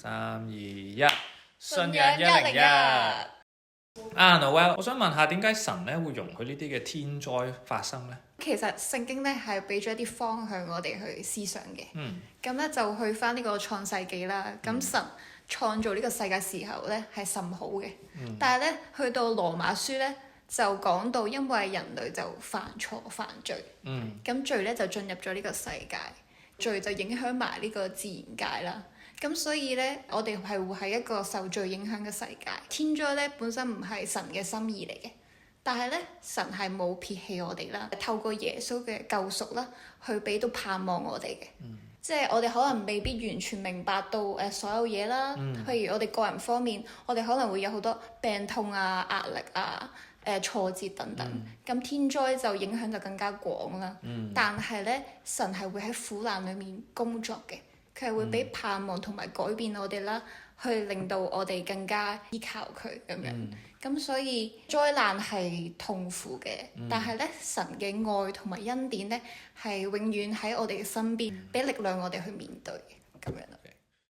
3、2、1，信仰101。Noel，我想問下點解神咧會容許呢啲嘅天災發生呢？其實聖經咧係俾咗一啲方向我哋去思想嘅。咁咧就去翻呢個創世紀啦。咁神創造呢個世界時候咧係甚好嘅。但係咧去到羅馬書咧就講到，因為人類就犯錯犯罪。咁罪咧就進入咗呢個世界，罪就影響埋呢個自然界啦。咁所以咧，我哋係會喺一個受罪影響嘅世界。天災咧本身唔係神嘅心意嚟嘅，但係咧神係冇撇棄我哋啦，透過耶穌嘅救贖啦，去俾到盼望我哋嘅。即係我哋可能未必完全明白到所有嘢啦。譬如我哋個人方面，我哋可能會有好多病痛啊、壓力啊、挫折等等。咁天災就影響就更加廣啦。但係咧，神係會喺苦難裡面工作嘅。佢係會俾盼望同埋改變我哋啦，去令到我哋更加依靠佢咁樣。咁所以災難係痛苦嘅，但係咧神嘅愛同埋恩典咧係永遠喺我哋嘅身邊，俾力量我哋去面對咁樣啦。